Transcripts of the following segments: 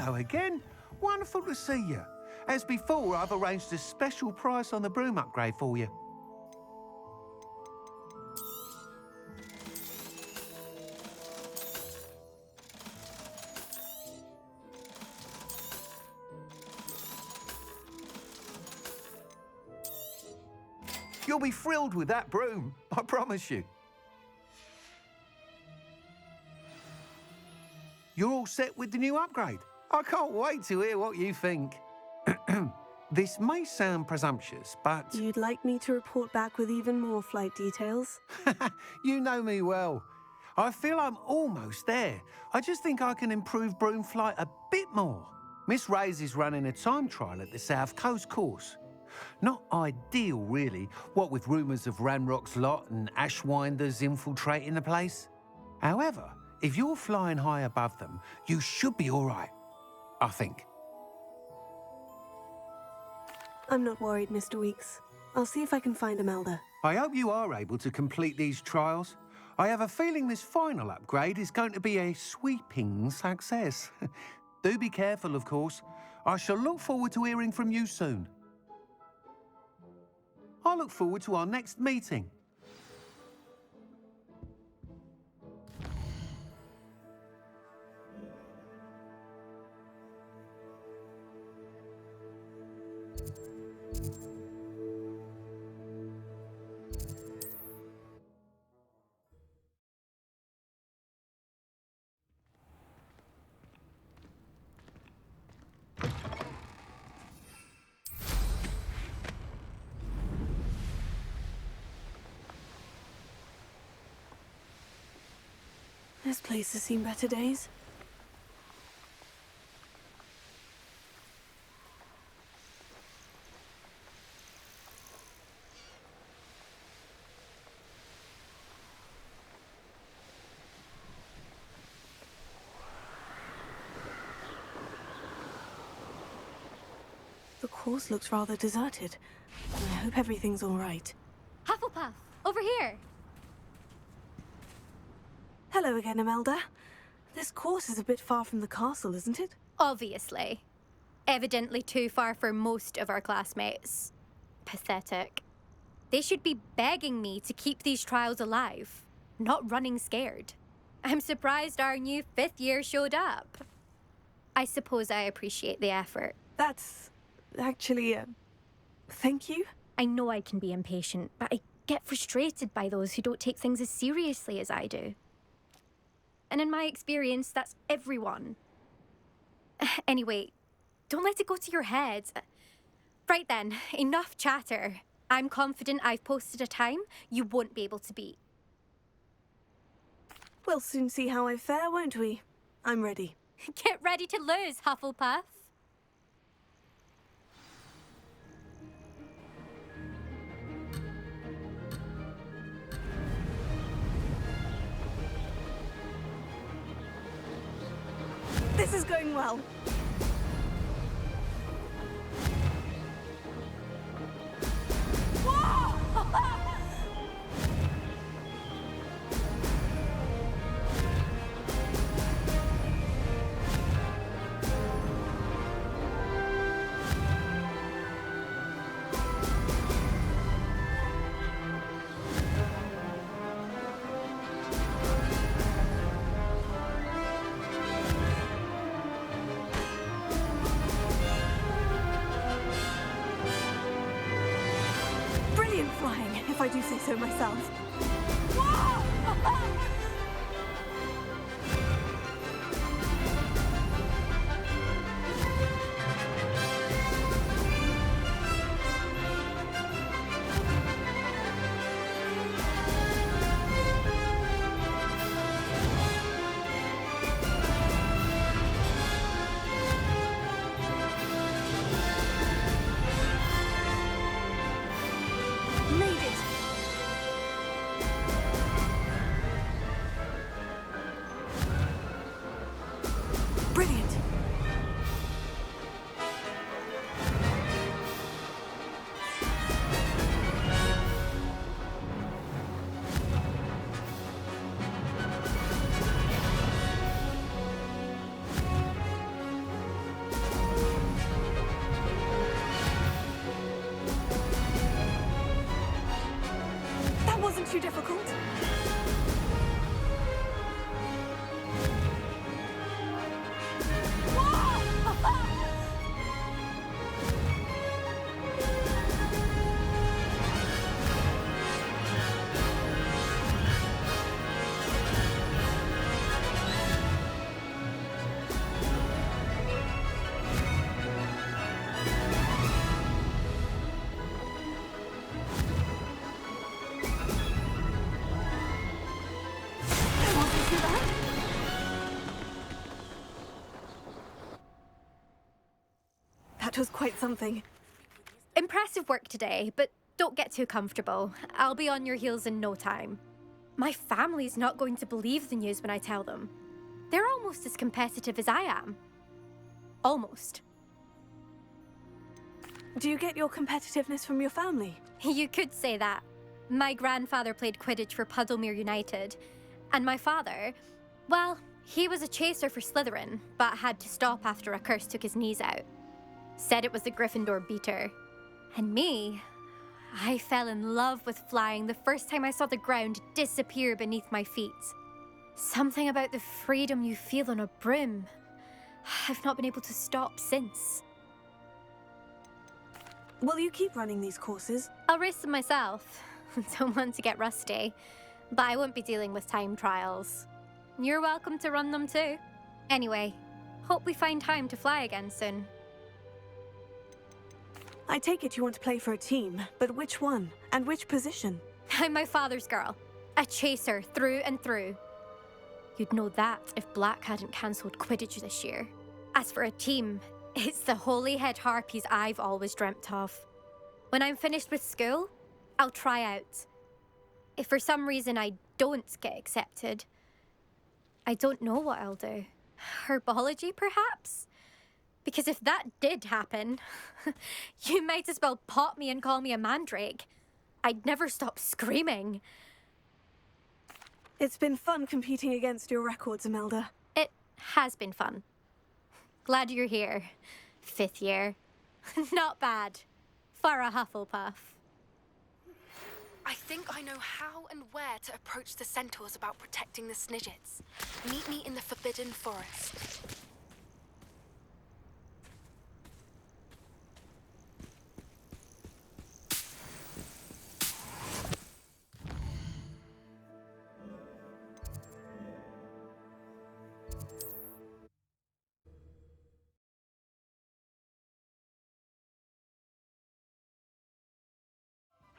Hello again. Wonderful to see you. As before, I've arranged a special price on the broom upgrade for you. You'll be thrilled with that broom, I promise you. You're all set with the new upgrade. I can't wait to hear what you think. This may sound presumptuous, but... You'd like me to report back with even more flight details? You know me well. I feel I'm almost there. I just think I can improve broom flight a bit more. Miss Ray's is running a time trial at the South Coast course. Not ideal, really, what with rumours of Ranrock's lot and Ashwinders infiltrating the place. However, if you're flying high above them, you should be all right, I think. I'm not worried, Mr. Weeks. I'll see if I can find Imelda. I hope you are able to complete these trials. I have a feeling this final upgrade is going to be a sweeping success. Do be careful, of course. I shall look forward to hearing from you soon. I look forward to our next meeting. This place has seen better days. The course looks rather deserted. I hope everything's all right. Hufflepuff, over here! Hello again, Imelda. This course is a bit far from the castle, isn't it? Obviously. Evidently too far for most of our classmates. Pathetic. They should be begging me to keep these trials alive, not running scared. I'm surprised our new 5th year showed up. I suppose I appreciate the effort. That's actually, thank you. I know I can be impatient, but I get frustrated by those who don't take things as seriously as I do. And in my experience, that's everyone. Anyway, don't let it go to your head. Right then, enough chatter. I'm confident I've posted a time you won't be able to beat. We'll soon see how I fare, won't we? I'm ready. Get ready to lose, Hufflepuff. This is going well. Brilliant flying, if I do say so myself. Made it! That was quite something. Impressive work today, but don't get too comfortable. I'll be on your heels in no time. My family's not going to believe the news when I tell them. They're almost as competitive as I am. Almost. Do you get your competitiveness from your family? You could say that. My grandfather played Quidditch for Puddlemere United. And my father, well, he was a chaser for Slytherin, but had to stop after a curse took his knees out. Said it was the Gryffindor beater. And me, I fell in love with flying the first time I saw the ground disappear beneath my feet. Something about the freedom you feel on a broom. I've not been able to stop since. Will you keep running these courses? I'll race them myself. Don't want to get rusty. But I won't be dealing with time trials. You're welcome to run them too. Anyway, hope we find time to fly again soon. I take it you want to play for a team, but which one? And which position? I'm my father's girl. A chaser through and through. You'd know that if Black hadn't cancelled Quidditch this year. As for a team, it's the Holyhead Harpies I've always dreamt of. When I'm finished with school, I'll try out. If for some reason I don't get accepted, I don't know what I'll do. Herbology, perhaps? Because if that did happen, you might as well pot me and call me a mandrake. I'd never stop screaming. It's been fun competing against your records, Imelda. It has been fun. Glad you're here. 5th year. Not bad. For a Hufflepuff. I think I know how and where to approach the centaurs about protecting the Snidgets. Meet me in the Forbidden Forest.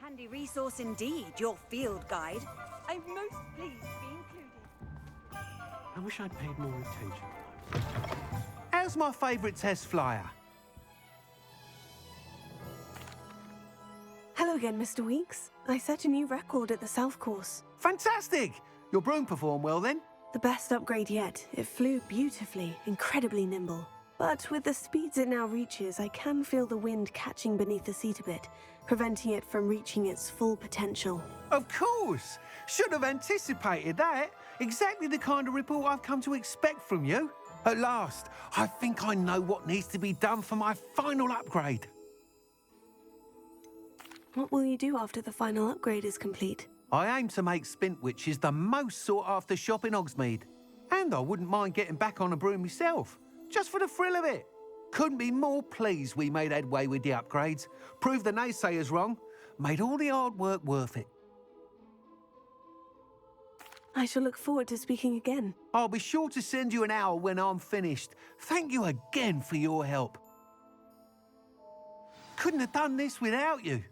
Handy resource indeed, your field guide. I'm most pleased to be included. I wish I'd paid more attention. How's my favourite test flyer? Hello again, Mr. Weeks. I set a new record at the South Course. Fantastic! Your broom performed well then? The best upgrade yet. It flew beautifully, incredibly nimble. But with the speeds it now reaches, I can feel the wind catching beneath the seat a bit, preventing it from reaching its full potential. Of course! Should have anticipated that. Exactly the kind of report I've come to expect from you. At last, I think I know what needs to be done for my final upgrade. What will you do after the final upgrade is complete? I aim to make Spintwitches the most sought-after shop in Hogsmeade. And I wouldn't mind getting back on a broom myself, just for the thrill of it. Couldn't be more pleased we made headway with the upgrades. Proved the naysayers wrong. Made all the hard work worth it. I shall look forward to speaking again. I'll be sure to send you an owl when I'm finished. Thank you again for your help. Couldn't have done this without you.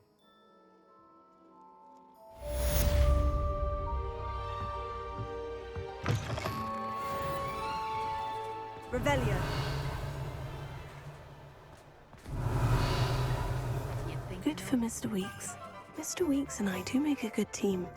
Revelio. Good for Mr. Weeks. Mr. Weeks and I do make a good team.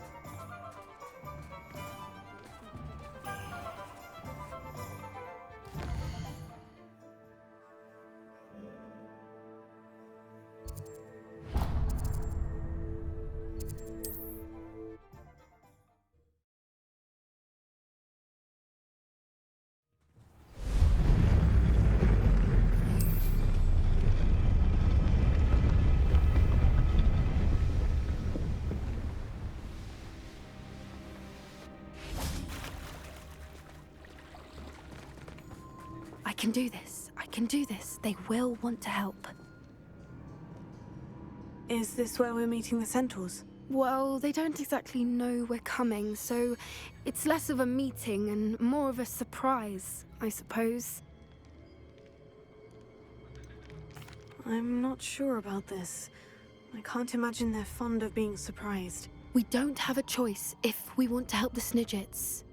I can do this. I can do this. They will want to help. Is this where we're meeting the centaurs? Well, they don't exactly know we're coming, so it's less of a meeting and more of a surprise, I suppose. I'm not sure about this. I can't imagine they're fond of being surprised. We don't have a choice if we want to help the Snidgets.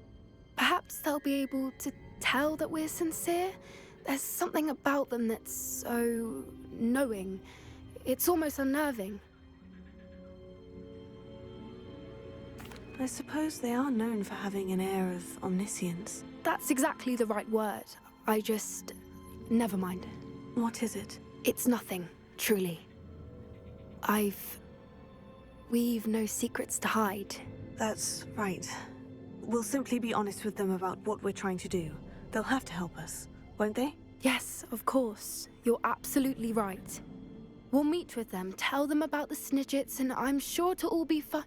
Perhaps they'll be able to tell that we're sincere. There's something about them that's so knowing. It's almost unnerving. I suppose they are known for having an air of omniscience. That's exactly the right word. Never mind. What is it? It's nothing, truly. We've no secrets to hide. That's right. We'll simply be honest with them about what we're trying to do. They'll have to help us, won't they? Yes, of course. You're absolutely right. We'll meet with them, tell them about the Snidgets, and I'm sure it'll all be fun.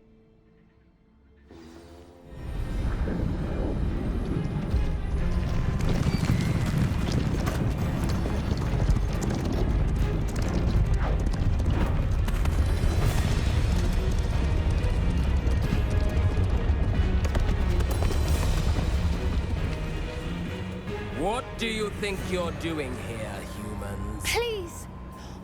What do you think you're doing here, humans? Please!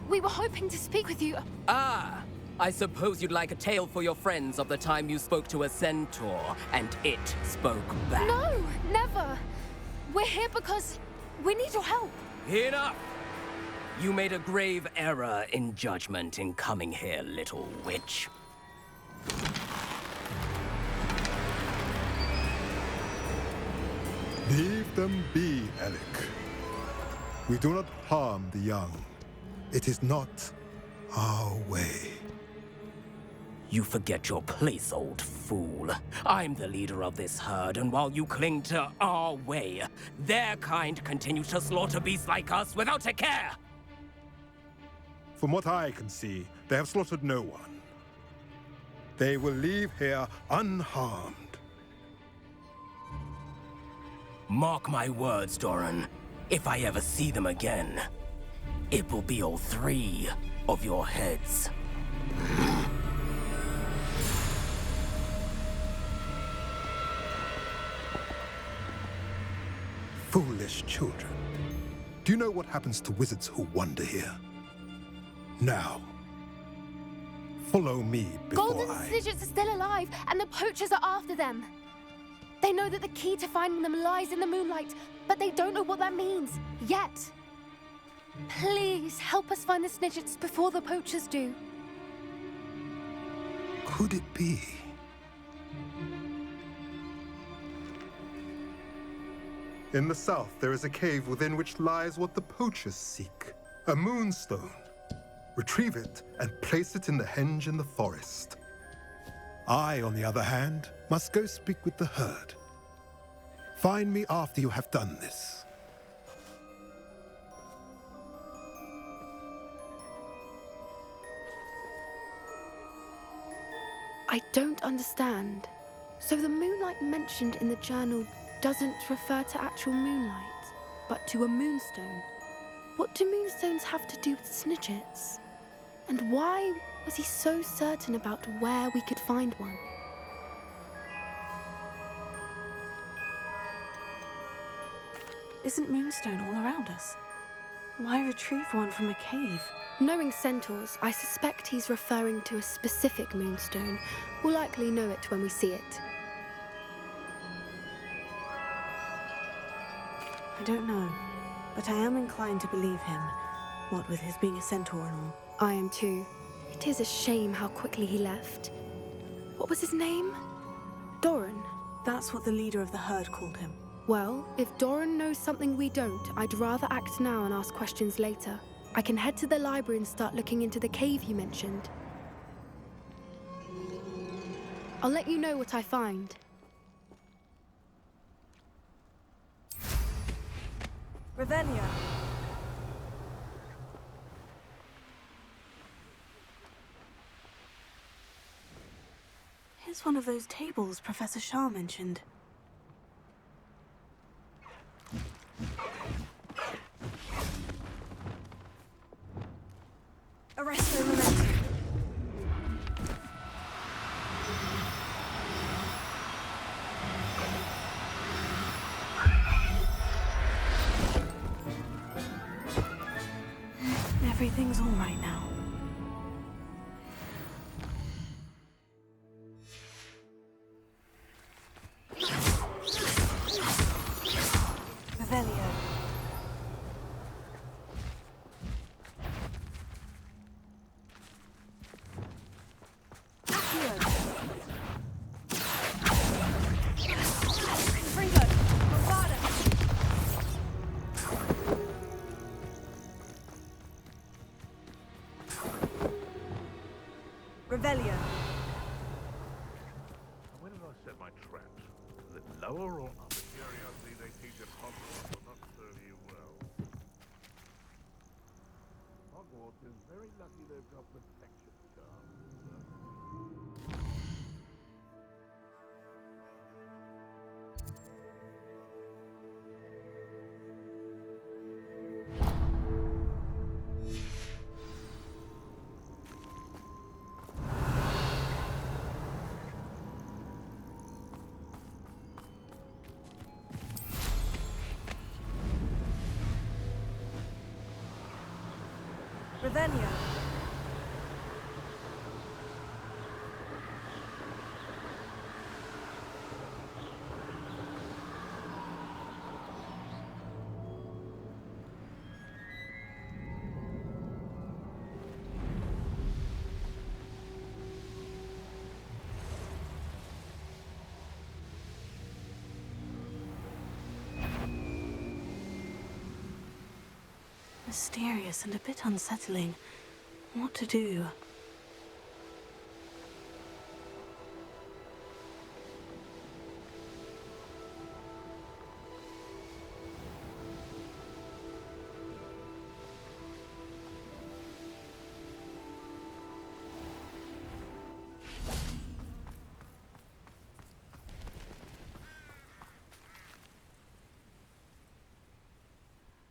We were hoping to speak with you. Ah! I suppose you'd like a tale for your friends of the time you spoke to a centaur, and it spoke back. No, never! We're here because we need your help. Enough! You made a grave error in judgment in coming here, little witch. Leave them be, Alec. We do not harm the young. It is not our way. You forget your place, old fool. I'm the leader of this herd, and while you cling to our way, their kind continue to slaughter beasts like us without a care! From what I can see, they have slaughtered no one. They will leave here unharmed. Mark my words, Doran. If I ever see them again, it will be all 3 of your heads. Foolish children. Do you know what happens to wizards who wander here? Now, follow me before Golden Snidgets are still alive, and the poachers are after them. They know that the key to finding them lies in the moonlight, but they don't know what that means, yet. Please, help us find the Snidgets before the poachers do. Could it be? In the south, there is a cave within which lies what the poachers seek. A moonstone. Retrieve it and place it in the henge in the forest. I, on the other hand, must go speak with the herd. Find me after you have done this. I don't understand. So the moonlight mentioned in the journal doesn't refer to actual moonlight, but to a moonstone. What do moonstones have to do with Snidgets? And why was he so certain about where we could find one? Isn't moonstone all around us? Why retrieve one from a cave? Knowing centaurs, I suspect he's referring to a specific moonstone. We'll likely know it when we see it. I don't know, but I am inclined to believe him, what with his being a centaur and all. I am too. It is a shame how quickly he left. What was his name? Doran. That's what the leader of the herd called him. Well, if Doran knows something we don't, I'd rather act now and ask questions later. I can head to the library and start looking into the cave you mentioned. I'll let you know what I find. Ravelia. Here's one of those tables Professor Shah mentioned. Arresto momentum. Everything's all right now. They teach at Hogwarts will not serve you well. Hogwarts is very lucky they've got protection charms. Revelio. Mysterious and a bit unsettling. What to do?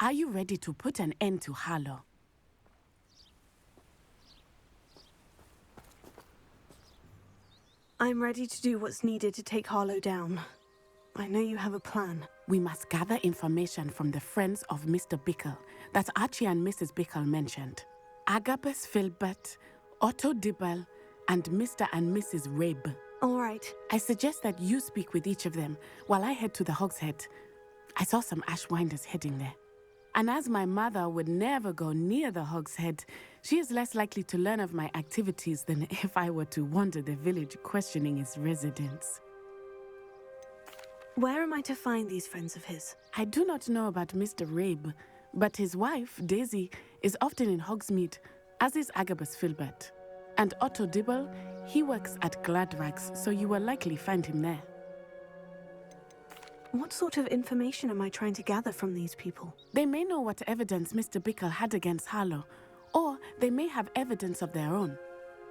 Are you ready to put an end to Harlow? I'm ready to do what's needed to take Harlow down. I know you have a plan. We must gather information from the friends of Mr. Bickle that Archie and Mrs. Bickle mentioned. Agabus Filbert, Otto Dibble, and Mr. and Mrs. Rabe. All right. I suggest that you speak with each of them while I head to the Hog's Head. I saw some Ashwinders heading there. And as my mother would never go near the Hog's Head, she is less likely to learn of my activities than if I were to wander the village questioning its residents. Where am I to find these friends of his? I do not know about Mr. Rabe, but his wife, Daisy, is often in Hogsmeade, as is Agabus Filbert. And Otto Dibble, he works at Gladrags, so you will likely find him there. What sort of information am I trying to gather from these people? They may know what evidence Mr. Bickle had against Harlow, or they may have evidence of their own.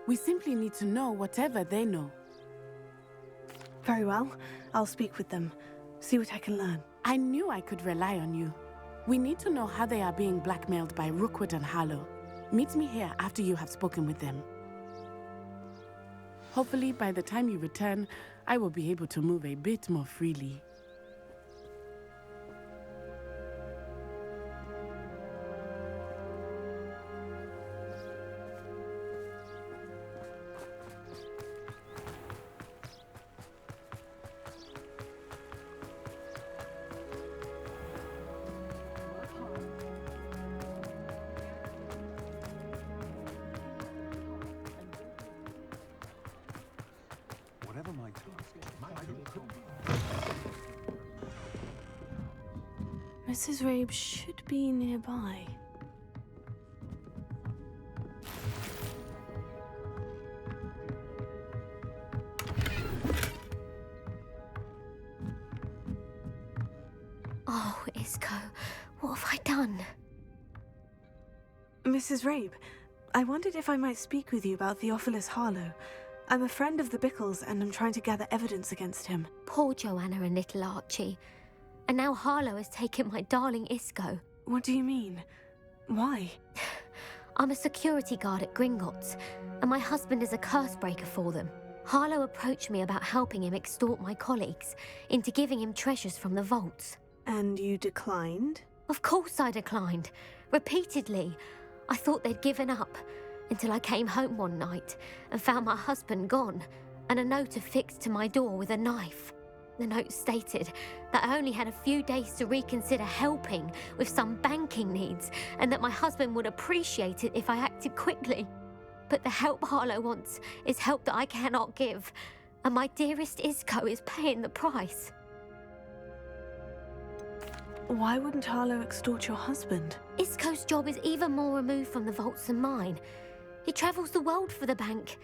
We simply need to know whatever they know. Very well. I'll speak with them. See what I can learn. I knew I could rely on you. We need to know how they are being blackmailed by Rookwood and Harlow. Meet me here after you have spoken with them. Hopefully, by the time you return, I will be able to move a bit more freely. Whatever my task is, Mrs. Rabe should be nearby. Oh, Isco, what have I done? Mrs. Rabe, I wondered if I might speak with you about Theophilus Harlow. I'm a friend of the Bickles and I'm trying to gather evidence against him. Poor Joanna and little Archie. And now Harlow has taken my darling Isco. What do you mean? Why? I'm a security guard at Gringotts, and my husband is a curse breaker for them. Harlow approached me about helping him extort my colleagues into giving him treasures from the vaults. And you declined? Of course I declined. Repeatedly. I thought they'd given up, until I came home one night and found my husband gone, and a note affixed to my door with a knife. The note stated that I only had a few days to reconsider helping with some banking needs, and that my husband would appreciate it if I acted quickly. But the help Harlow wants is help that I cannot give, and my dearest Isco is paying the price. Why wouldn't Harlow extort your husband? Isco's job is even more removed from the vaults than mine. He travels the world for the bank.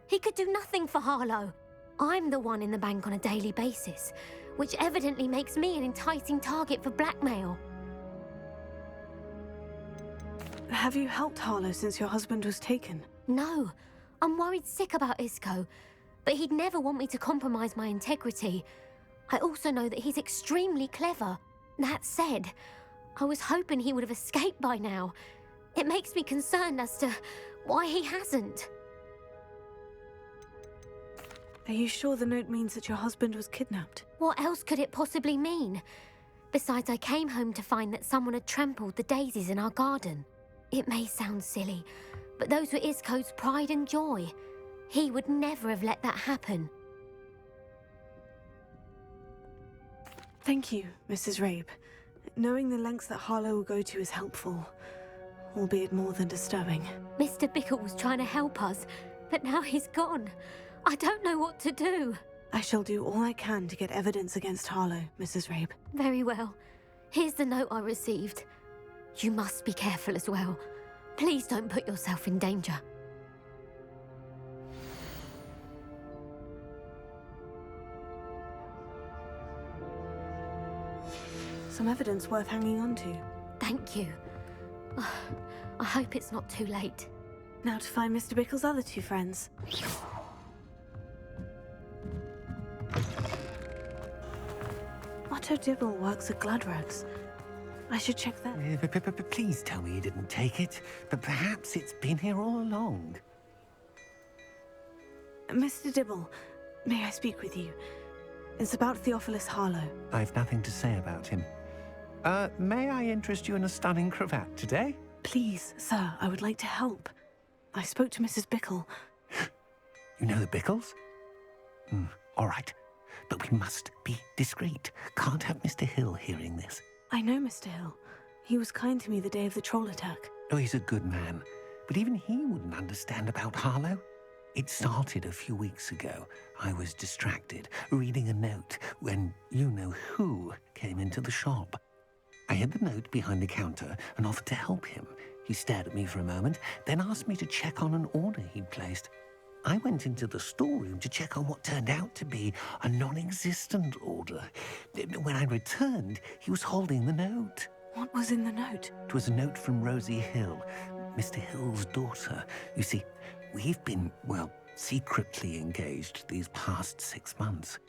He could do nothing for Harlow. I'm the one in the bank on a daily basis, which evidently makes me an enticing target for blackmail. Have you helped Harlow since your husband was taken? No, I'm worried sick about Isco, but he'd never want me to compromise my integrity. I also know that he's extremely clever. That said, I was hoping he would have escaped by now. It makes me concerned as to why he hasn't. Are you sure the note means that your husband was kidnapped? What else could it possibly mean? Besides, I came home to find that someone had trampled the daisies in our garden. It may sound silly, but those were Isco's pride and joy. He would never have let that happen. Thank you, Mrs. Rabe. Knowing the lengths that Harlow will go to is helpful, albeit more than disturbing. Mr. Bickle was trying to help us, but now he's gone. I don't know what to do. I shall do all I can to get evidence against Harlow, Mrs. Rabe. Very well. Here's the note I received. You must be careful as well. Please don't put yourself in danger. Some evidence worth hanging on to. Thank you. I hope it's not too late. Now to find Mr. Bickle's other two friends. Otto Dibble works at Gladrags. I should check that. Please tell me you didn't take it, but perhaps it's been here all along. Mr. Dibble, may I speak with you? It's about Theophilus Harlow. I've nothing to say about him. May I interest you in a stunning cravat today? Please, sir, I would like to help. I spoke to Mrs. Bickle. You know the Bickles? All right. But we must be discreet. Can't have Mr. Hill hearing this. I know Mr. Hill. He was kind to me the day of the troll attack. Oh, he's a good man. But even he wouldn't understand about Harlow. It started a few weeks ago. I was distracted, reading a note, when you-know-who came into the shop. I hid the note behind the counter and offered to help him. He stared at me for a moment, then asked me to check on an order he'd placed. I went into the storeroom to check on what turned out to be a non-existent order. When I returned, he was holding the note. What was in the note? It was a note from Rosie Hill, Mr. Hill's daughter. You see, we've been, well, secretly engaged these past 6 months.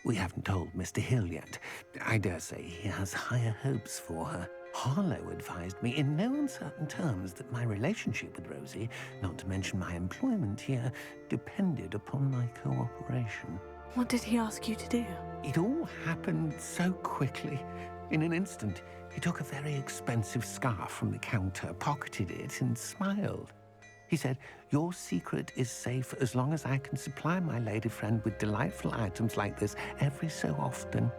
We haven't told Mr. Hill yet. I dare say he has higher hopes for her. Harlow advised me in no uncertain terms that my relationship with Rosie, not to mention my employment here, depended upon my cooperation. What did he ask you to do? It all happened so quickly. In an instant, he took a very expensive scarf from the counter, pocketed it, and smiled. He said, "Your secret is safe as long as I can supply my lady friend with delightful items like this every so often."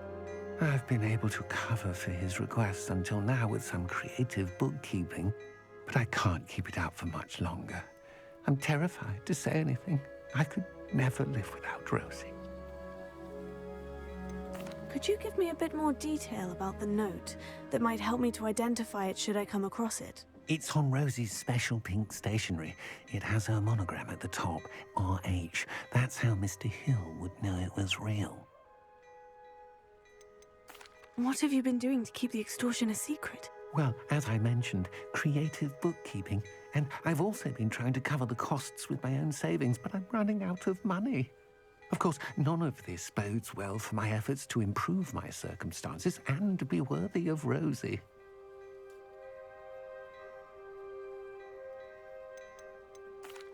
I've been able to cover for his requests until now with some creative bookkeeping, but I can't keep it up for much longer. I'm terrified to say anything. I could never live without Rosie. Could you give me a bit more detail about the note that might help me to identify it should I come across it? It's on Rosie's special pink stationery. It has her monogram at the top, RH. That's how Mr. Hill would know it was real. What have you been doing to keep the extortion a secret? Well, as I mentioned, creative bookkeeping. And I've also been trying to cover the costs with my own savings, but I'm running out of money. Of course, none of this bodes well for my efforts to improve my circumstances and to be worthy of Rosie.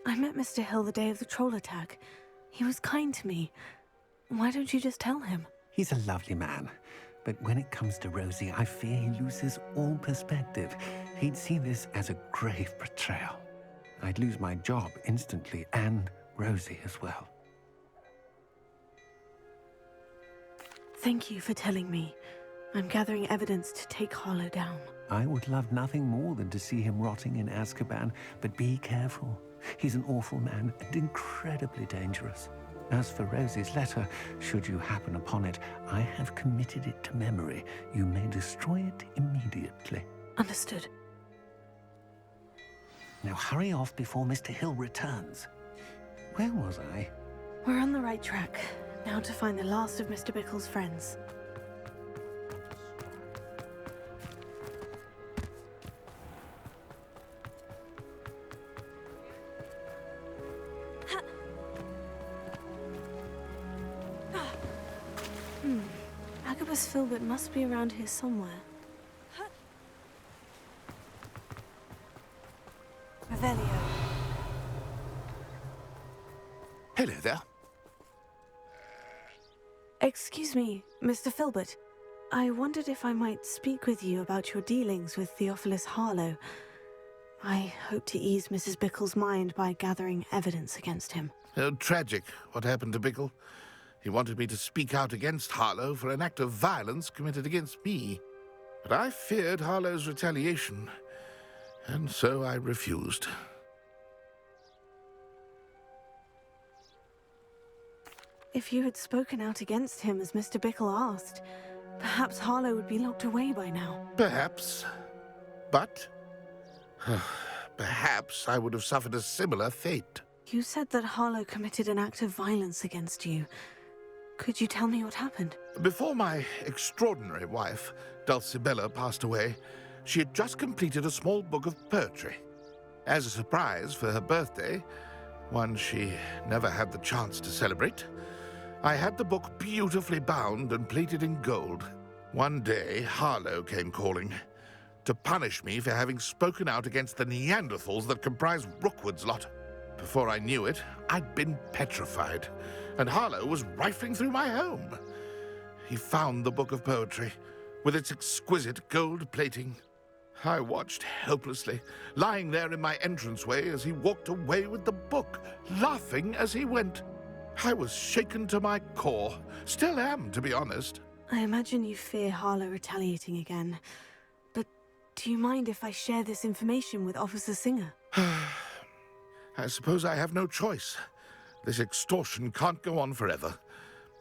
I met Mr. Hill the day of the troll attack. He was kind to me. Why don't you just tell him? He's a lovely man. But when it comes to Rosie, I fear he loses all perspective. He'd see this as a grave betrayal. I'd lose my job instantly, and Rosie as well. Thank you for telling me. I'm gathering evidence to take Harlow down. I would love nothing more than to see him rotting in Azkaban, but be careful. He's an awful man and incredibly dangerous. As for Rosie's letter, should you happen upon it, I have committed it to memory. You may destroy it immediately. Understood. Now hurry off before Mr. Hill returns. Where was I? We're on the right track. Now to find the last of Mr. Bickle's friends. Albus Filbert must be around here somewhere. Revelio. Hello there. Excuse me, Mr. Filbert. I wondered if I might speak with you about your dealings with Theophilus Harlow. I hope to ease Mrs. Bickle's mind by gathering evidence against him. Oh, tragic, what happened to Bickle. He wanted me to speak out against Harlow for an act of violence committed against me. But I feared Harlow's retaliation, and so I refused. If you had spoken out against him as Mr. Bickle asked, perhaps Harlow would be locked away by now. Perhaps. But perhaps I would have suffered a similar fate. You said that Harlow committed an act of violence against you. Could you tell me what happened? Before my extraordinary wife, Dulcibella, passed away, she had just completed a small book of poetry. As a surprise for her birthday, one she never had the chance to celebrate, I had the book beautifully bound and plated in gold. One day, Harlow came calling to punish me for having spoken out against the Neanderthals that comprise Rookwood's lot. Before I knew it, I'd been petrified, and Harlow was rifling through my home. He found the book of poetry, with its exquisite gold plating. I watched helplessly, lying there in my entranceway as he walked away with the book, laughing as he went. I was shaken to my core. Still am, to be honest. I imagine you fear Harlow retaliating again. But do you mind if I share this information with Officer Singer? I suppose I have no choice. This extortion can't go on forever.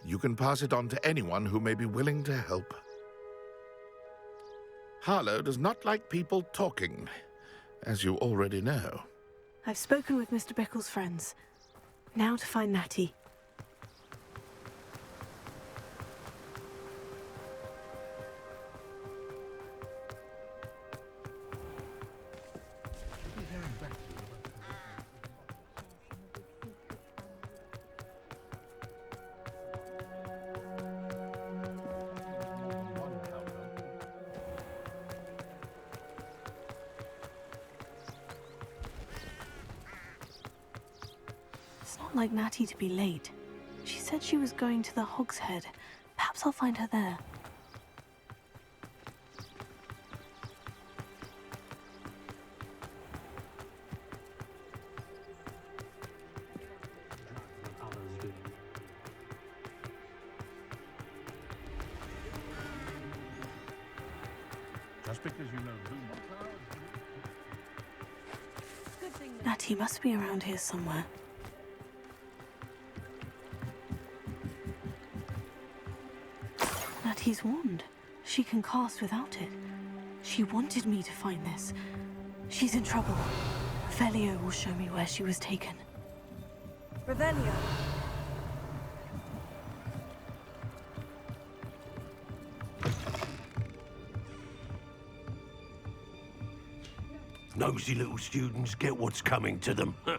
You can pass it on to anyone who may be willing to help. Harlow does not like people talking, as you already know. I've spoken with Mr. Bickle's friends. Now to find Natty. It's not like Natty to be late. She said she was going to the Hog's Head. Perhaps I'll find her there. Just because you know who. Natty must be around here somewhere. Natty's wand. She can cast without it. She wanted me to find this. She's in trouble. Revelio will show me where she was taken. Revelio. Nosy little students get what's coming to them. Those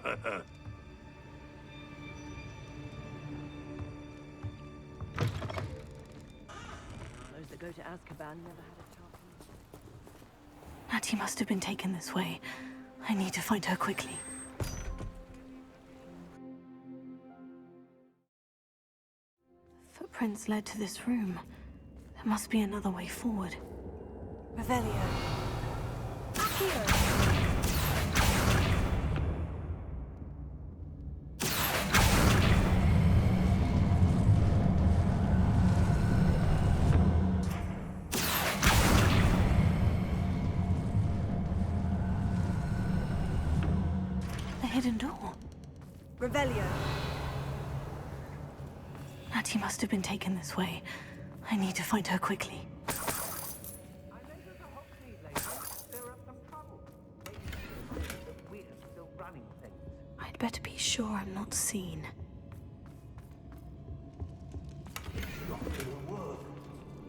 that go to Azkaban never had a chance. Natty must have been taken this way. I need to find her quickly. Footprints led to this room. There must be another way forward. Revelio. Accio. The hidden door. Revelio. Natty must have been taken this way. I need to find her quickly. I'd better be sure I'm not seen.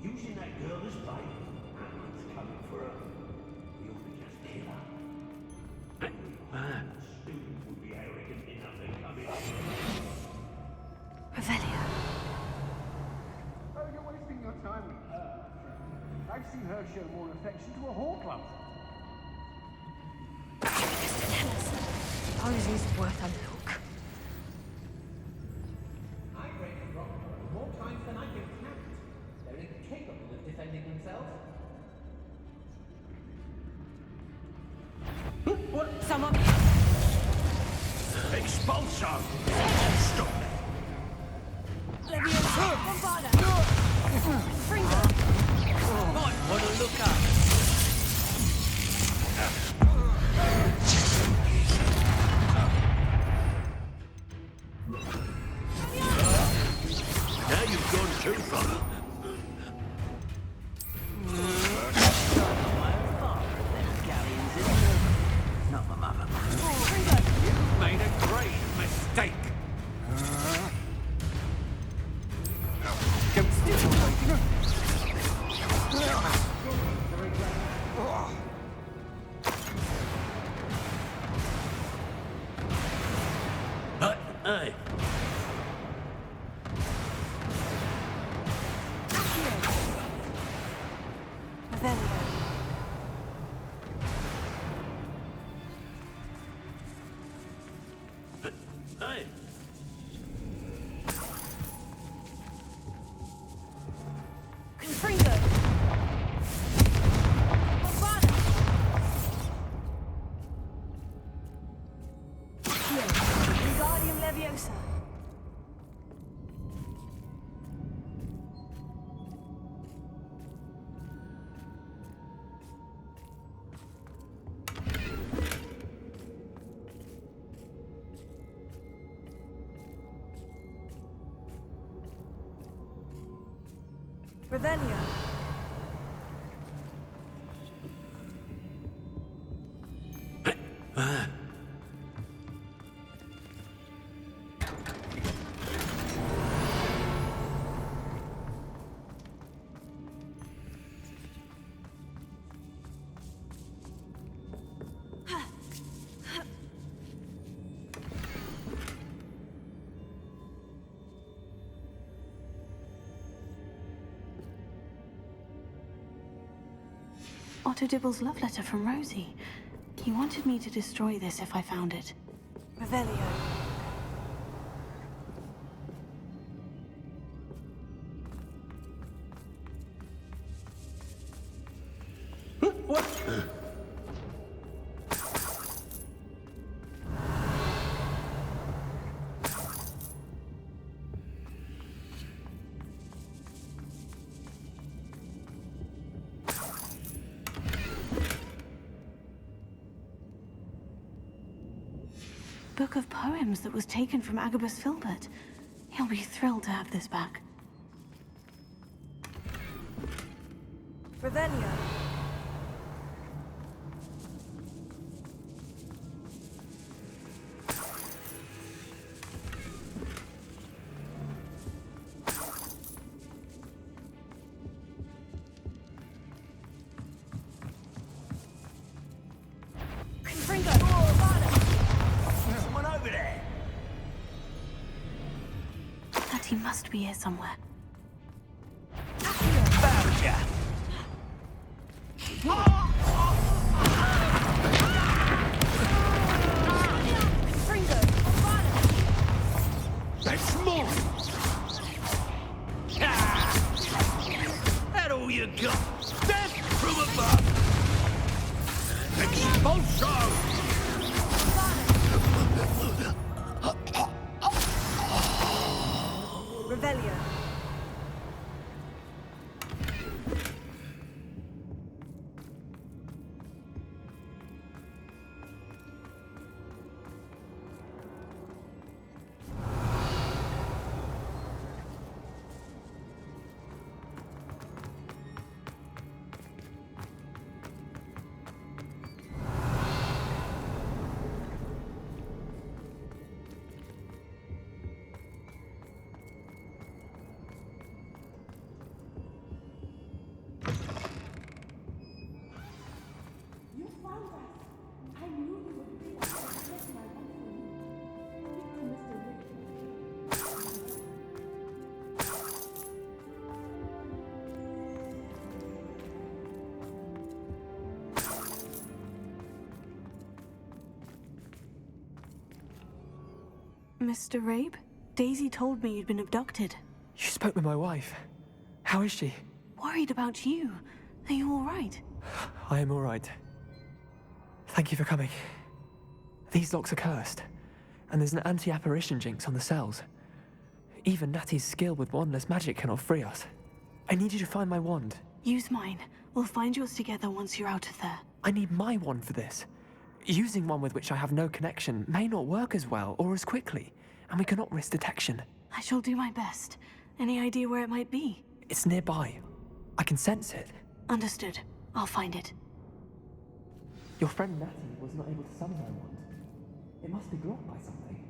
Using that girl as bait. It's coming for her. We ought to just kill her. Man, students would be arrogant enough to come in. Revelio. Oh, you're wasting your time. I've seen her show more affection to a Horcrux. Suppose he's worth a look. I break a rock more times than I can count. They're incapable of defending themselves. What? Someone. Expulso! Stop! Might want to look up. Now you've gone too far. Not my mother. You've made a great mistake. Hey. Hey. Confringo! Wingardium Leviosa! Revelio. Otto Dibble's love letter from Rosie. He wanted me to destroy this if I found it. Revelio. What? Book of poems that was taken from Agabus Filbert. He'll be thrilled to have this back. Revelio. Someone over there. That he must be here somewhere. Found ya. That's more. That all you got? Death from above. Expulso. Revelio. Mr. Rabe? Daisy told me you'd been abducted. You spoke with my wife. How is she? Worried about you. Are you all right? I am all right. Thank you for coming. These locks are cursed, and there's an anti-apparition jinx on the cells. Even Natty's skill with wandless magic cannot free us. I need you to find my wand. Use mine. We'll find yours together once you're out of there. I need my wand for this. Using one with which I have no connection may not work as well or as quickly, and we cannot risk detection. I shall do my best. Any idea where it might be? It's nearby. I can sense it. Understood. I'll find it. Your friend Natty was not able to summon my wand. It must be blocked by something.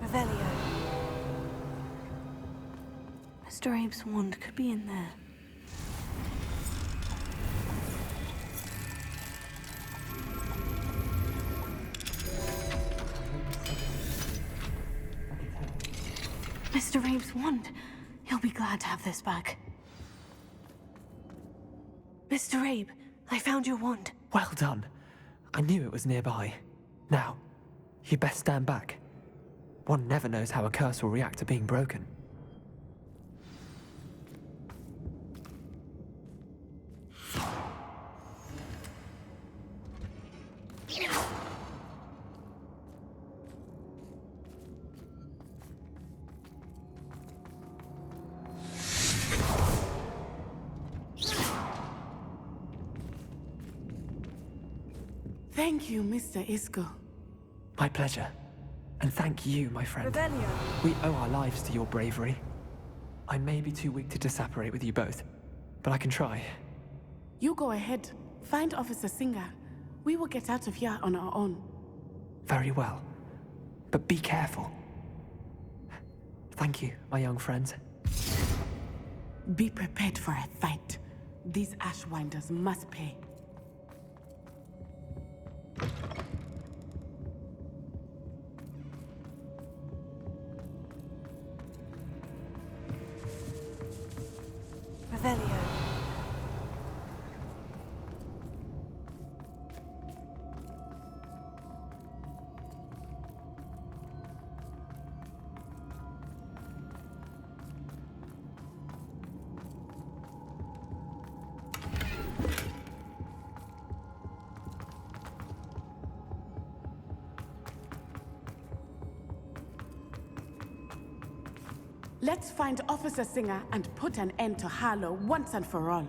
Revelio. Mr. Abe's wand could be in there. Mr. Abe's wand. He'll be glad to have this back. Mr. Abe, I found your wand. Well done. I knew it was nearby. Now, you best stand back. One never knows how a curse will react to being broken. Thank you, Mr. Isco. My pleasure. And thank you, my friend. Revelio. We owe our lives to your bravery. I may be too weak to disapparate with you both, but I can try. You go ahead. Find Officer Singer. We will get out of here on our own. Very well. But be careful. Thank you, my young friends. Be prepared for a fight. These Ashwinders must pay. Revelio. Let's find Officer Singer and put an end to Harlow once and for all.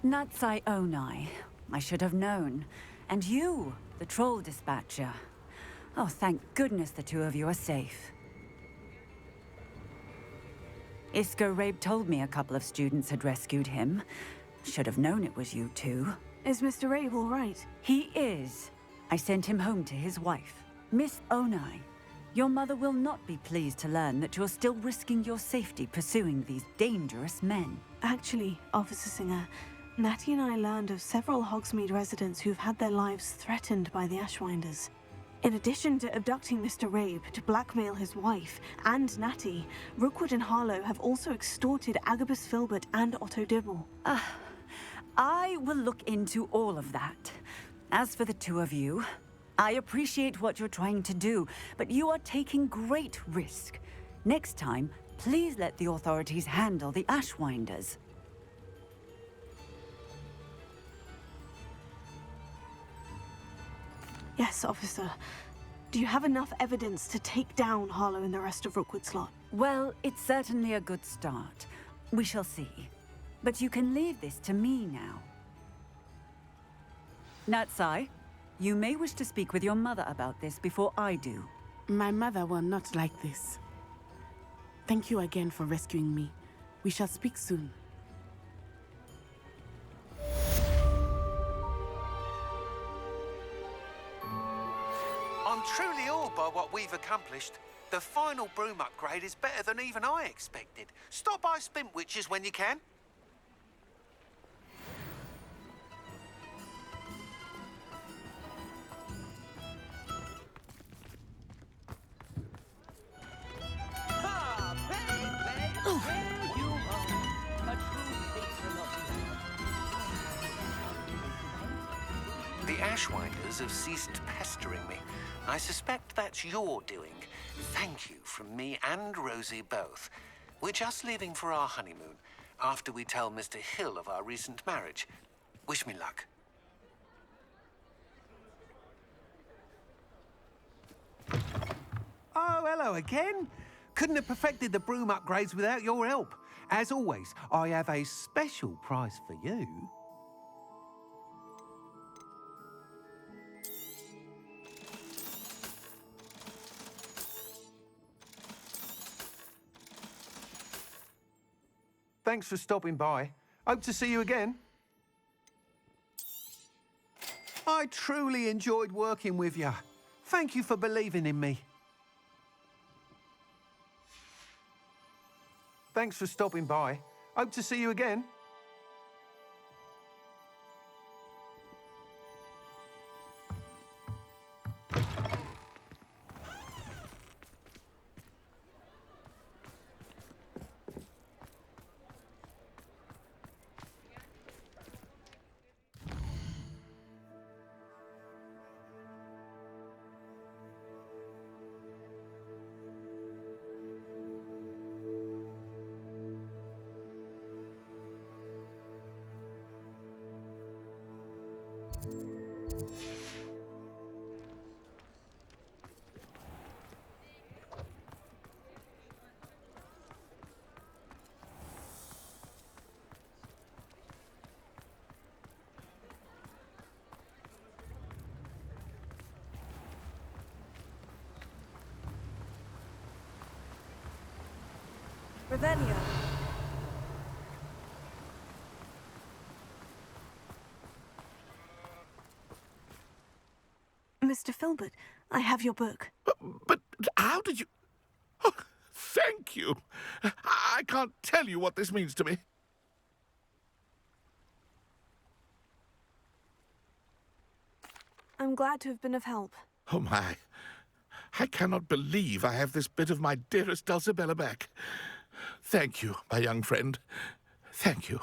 Natsai Onai. I should have known. And you, the troll dispatcher. Oh, thank goodness the two of you are safe. Isco Rabe told me a couple of students had rescued him. Should have known it was you two. Is Mr. Rabe all right? He is. I sent him home to his wife. Miss Onai, your mother will not be pleased to learn that you're still risking your safety pursuing these dangerous men. Actually, Officer Singer, Natty and I learned of several Hogsmeade residents who've had their lives threatened by the Ashwinders. In addition to abducting Mr. Rabe to blackmail his wife and Natty, Rookwood and Harlow have also extorted Agabus Filbert and Otto Dibble. I will look into all of that. As for the two of you, I appreciate what you're trying to do, but you are taking great risk. Next time, please let the authorities handle the Ashwinders. Yes, officer. Do you have enough evidence to take down Harlow and the rest of Rookwood Slot? Well, it's certainly a good start. We shall see. But you can leave this to me now. Natsai, you may wish to speak with your mother about this before I do. My mother will not like this. Thank you again for rescuing me. We shall speak soon. I'm truly awed by what we've accomplished. The final broom upgrade is better than even I expected. Stop by Spintwitches when you can. Ha! The Ashwinders have ceased pestering me. I suspect that's your doing. Thank you from me and Rosie both. We're just leaving for our honeymoon after we tell Mr. Hill of our recent marriage. Wish me luck. Oh, hello again. Couldn't have perfected the broom upgrades without your help. As always, I have a special prize for you. Thanks for stopping by. Hope to see you again. I truly enjoyed working with you. Thank you for believing in me. Thanks for stopping by. Hope to see you again. Revelio. Mr. Filbert, I have your book. But how did you... Oh, thank you. I can't tell you what this means to me. I'm glad to have been of help. Oh, my. I cannot believe I have this bit of my dearest Dulcibella back. Thank you, my young friend. Thank you.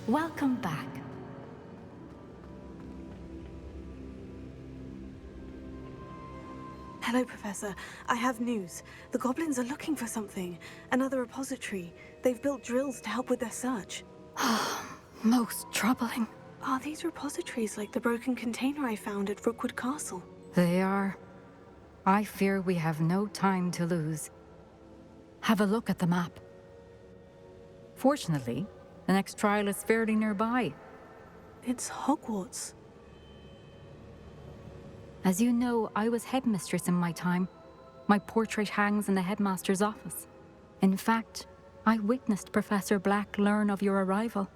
Welcome back. Hello, Professor. I have news. The goblins are looking for something. Another repository. They've built drills to help with their search. Most troubling. Are these repositories like the broken container I found at Rookwood Castle? They are. I fear we have no time to lose. Have a look at the map. Fortunately, the next trial is fairly nearby. It's Hogwarts. As you know, I was headmistress in my time. My portrait hangs in the headmaster's office. In fact, I witnessed Professor Black learn of your arrival.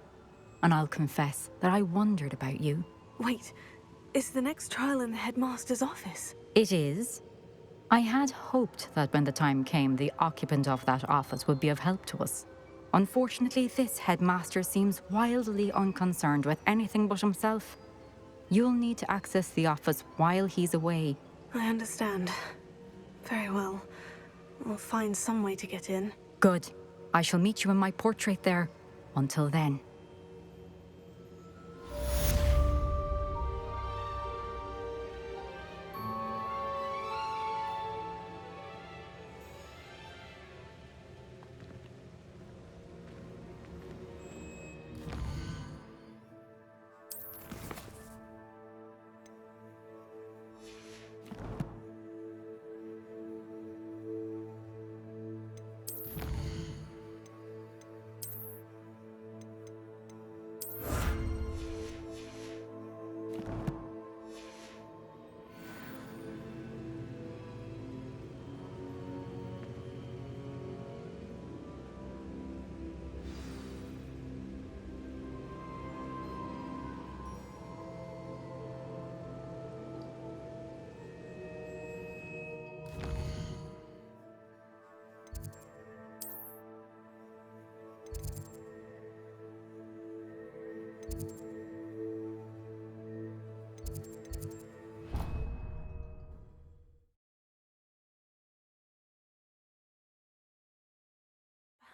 And I'll confess that I wondered about you. Wait, is the next trial in the headmaster's office? It is. I had hoped that when the time came, the occupant of that office would be of help to us. Unfortunately, this headmaster seems wildly unconcerned with anything but himself. You'll need to access the office while he's away. I understand. Very well. We'll find some way to get in. Good. I shall meet you in my portrait there. Until then.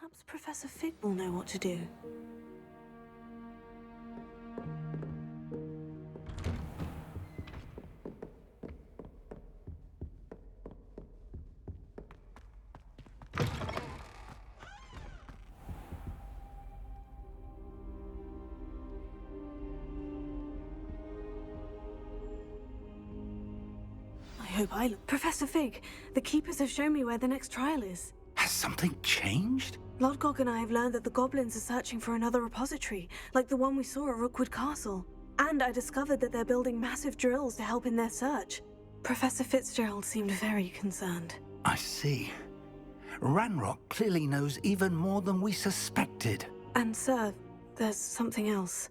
Perhaps Professor Fig will know what to do. I hope I look. Professor Fig, the Keepers have shown me where the next trial is. Has something changed? Lodgok and I have learned that the goblins are searching for another repository, like the one we saw at Rookwood Castle. And I discovered that they're building massive drills to help in their search. Professor Fitzgerald seemed very concerned. I see. Ranrock clearly knows even more than we suspected. And sir, there's something else.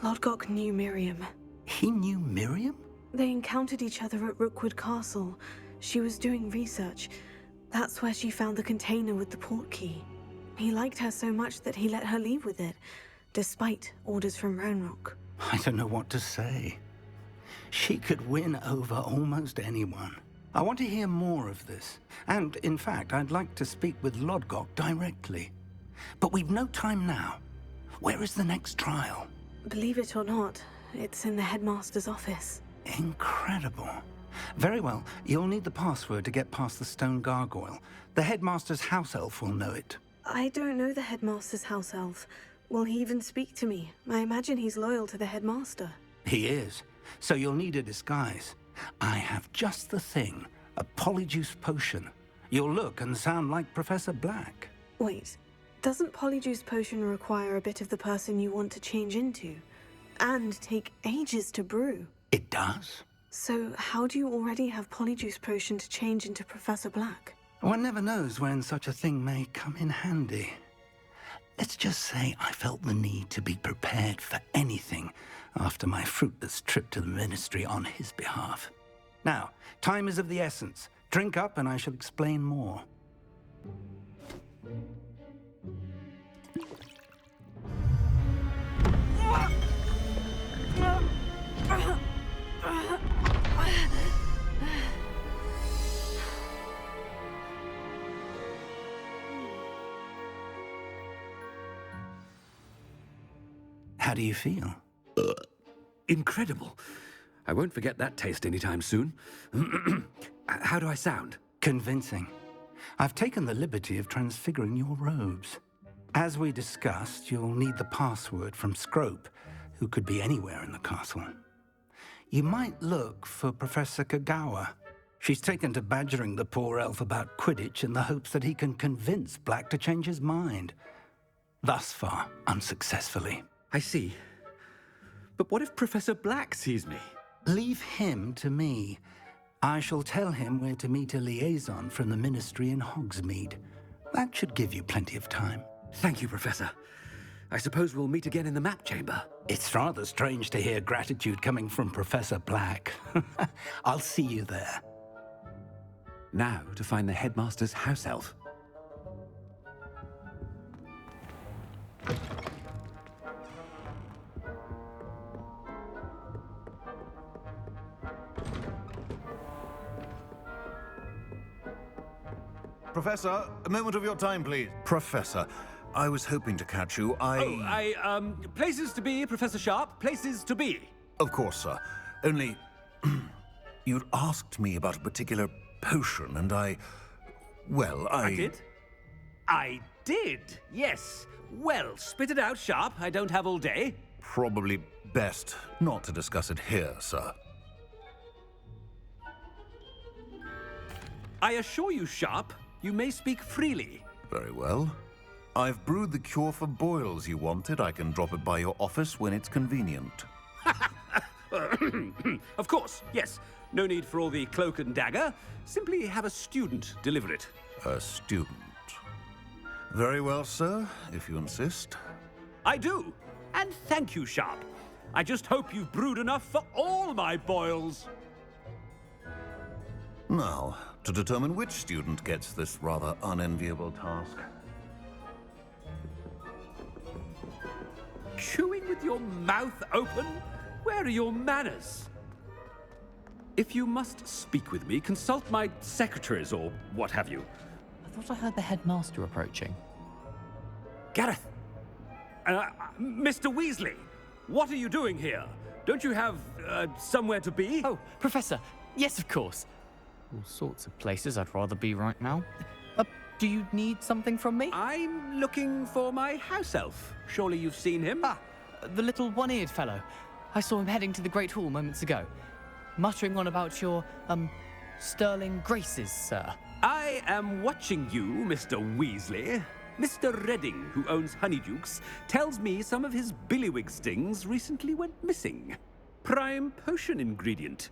Lodgok knew Miriam. He knew Miriam? They encountered each other at Rookwood Castle. She was doing research. That's where she found the container with the port key. He liked her so much that he let her leave with it, despite orders from Ranrock. I don't know what to say. She could win over almost anyone. I want to hear more of this. And, in fact, I'd like to speak with Lodgok directly. But we've no time now. Where is the next trial? Believe it or not, it's in the headmaster's office. Incredible. Very well, you'll need the password to get past the stone gargoyle. The headmaster's house elf will know it. I don't know the headmaster's house elf. Will he even speak to me? I imagine he's loyal to the headmaster. He is. So you'll need a disguise. I have just the thing. A polyjuice potion. You'll look and sound like Professor Black. Wait, doesn't polyjuice potion require a bit of the person you want to change into? And take ages to brew? It does. So how do you already have polyjuice potion to change into Professor Black? One never knows when such a thing may come in handy. Let's just say I felt the need to be prepared for anything after my fruitless trip to the Ministry on his behalf. Now, time is of the essence. Drink up and I shall explain more. How do you feel? Incredible. I won't forget that taste anytime soon. How do I sound? Convincing. I've taken the liberty of transfiguring your robes. As we discussed, you'll need the password from Scrope, who could be anywhere in the castle. You might look for Professor Kagawa. She's taken to badgering the poor elf about Quidditch in the hopes that he can convince Black to change his mind. Thus far, unsuccessfully. I see. But what if Professor Black sees me? Leave him to me. I shall tell him where to meet a liaison from the Ministry in Hogsmeade. That should give you plenty of time. Thank you, Professor. I suppose we'll meet again in the map chamber. It's rather strange to hear gratitude coming from Professor Black. I'll see you there. Now to find the headmaster's house elf. Professor, a moment of your time, please. Professor, I was hoping to catch you. Places to be, Professor Sharp. Places to be. Of course, sir. Only, you'd asked me about a particular potion, and I did? I did, yes. Well, spit it out, Sharp. I don't have all day. Probably best not to discuss it here, sir. I assure you, Sharp, you may speak freely. Very well. I've brewed the cure for boils you wanted. I can drop it by your office when it's convenient. Of course, yes. No need for all the cloak and dagger. Simply have a student deliver it. A student. Very well, sir, if you insist. I do. And thank you, Sharp. I just hope you've brewed enough for all my boils. Now, to determine which student gets this rather unenviable task. Chewing with your mouth open? Where are your manners? If you must speak with me, consult my secretaries or what have you. thought I heard the headmaster approaching. Gareth! Mr. Weasley! What are you doing here? Don't you have, somewhere to be? Oh, Professor! Yes, of course. All sorts of places I'd rather be right now. Do you need something from me? I'm looking for my house elf. Surely you've seen him? Ah, the little one-eared fellow. I saw him heading to the Great Hall moments ago, muttering on about your, sterling graces, sir. I am watching you, Mr. Weasley. Mr. Redding, who owns Honeydukes, tells me some of his billywig stings recently went missing. Prime potion ingredient.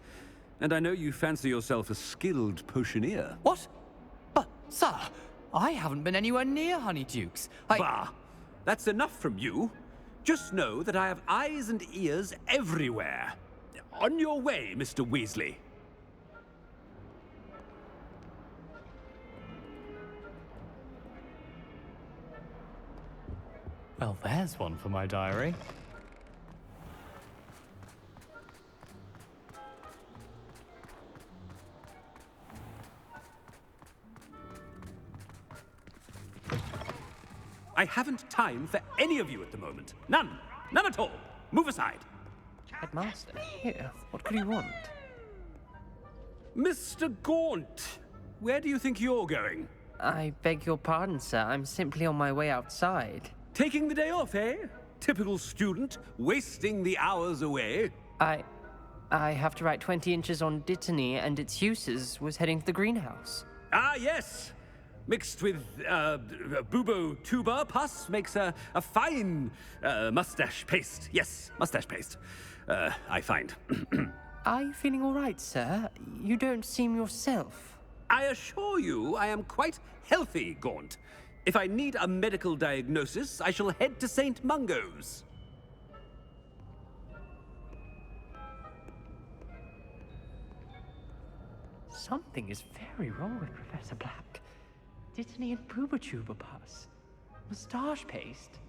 And I know you fancy yourself a skilled potioneer. What? But, sir, I haven't been anywhere near Honeydukes. Bah! That's enough from you. Just know that I have eyes and ears everywhere. On your way, Mr. Weasley. Well, there's one for my diary. I haven't time for any of you at the moment. None. None at all. Move aside. Headmaster, here. What could you want? Mr. Gaunt, where do you think you're going? I beg your pardon, sir. I'm simply on my way outside. Taking the day off, eh? Typical student, wasting the hours away. I have to write 20 inches on Dittany and its uses. Was heading to the greenhouse. Ah, yes. Mixed with bubo tuber pus makes a fine mustache paste. Yes, mustache paste. I find. Are you feeling all right, sir? You don't seem yourself. I assure you I am quite healthy, Gaunt. If I need a medical diagnosis, I shall head to St. Mungo's. Something is very wrong with Professor Black. Dittany and Booba pus. Moustache paste.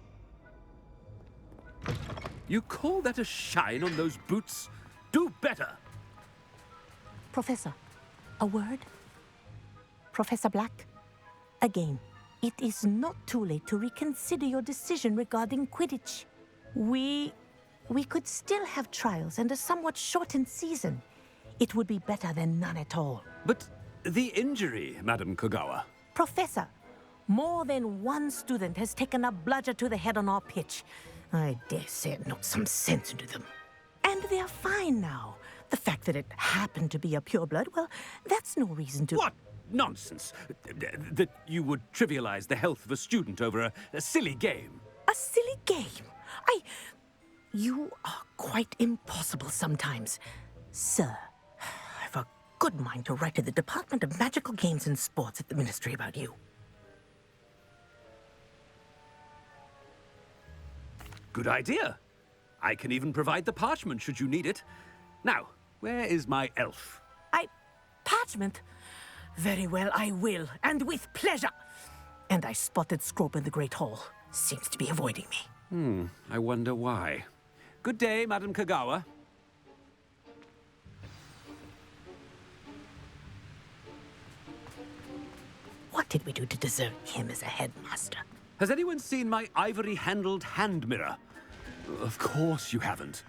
You call that a shine on those boots? Do better! Professor, a word? Professor Black, again, it is not too late to reconsider your decision regarding Quidditch. We could still have trials and a somewhat shortened season. It would be better than none at all. But the injury, Madam Kogawa. Professor, more than one student has taken a bludger to the head on our pitch. I dare say it knocked some sense into them. And they're fine now. The fact that it happened to be a pureblood, well, that's no reason to... What nonsense! That you would trivialize the health of a student over a silly game. A silly game? You are quite impossible sometimes. Sir, I've a good mind to write to the Department of Magical Games and Sports at the Ministry about you. Good idea. I can even provide the parchment should you need it. Now, where is my elf? Parchment? Very well, I will, and with pleasure. And I spotted Scrope in the Great Hall. Seems to be avoiding me. I wonder why. Good day, Madam Kogawa. What did we do to deserve him as a headmaster? Has anyone seen my ivory-handled hand mirror? Of course you haven't.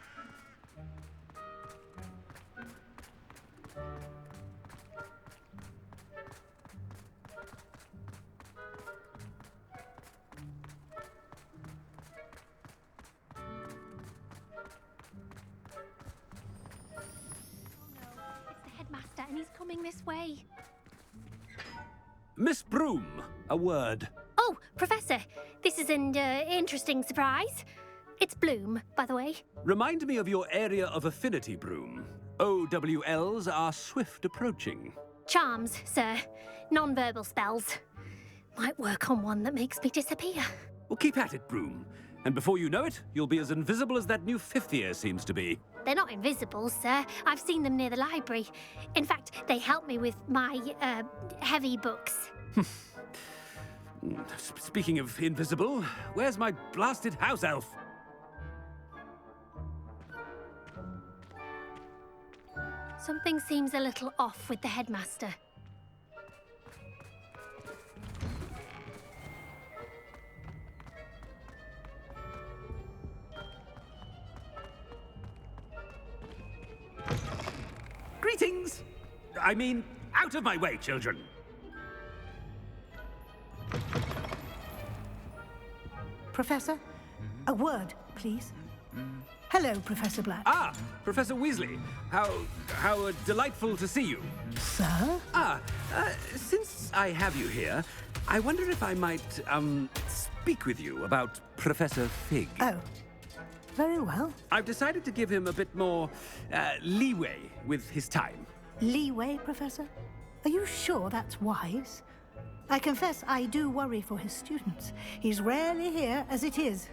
Headmaster, and he's coming this way. Miss Broom, a word. Oh, Professor, this is an interesting surprise. It's Bloom, by the way. Remind me of your area of affinity, Broom. OWLs are swift approaching. Charms, sir. Non-verbal spells. Might work on one that makes me disappear. Well, keep at it, Broom. And before you know it, you'll be as invisible as that new fifth year seems to be. They're not invisible, sir. I've seen them near the library. In fact, they help me with my, heavy books. Speaking of invisible, where's my blasted house elf? Something seems a little off with the headmaster. Greetings! I mean, out of my way, children! Professor, a word, please. Hello, Professor Black. Ah, Professor Weasley. How delightful to see you. Sir? Since I have you here, I wonder if I might, speak with you about Professor Fig. Oh, very well. I've decided to give him a bit more, leeway with his time. Leeway, Professor? Are you sure that's wise? I confess I do worry for his students. He's rarely here as it is.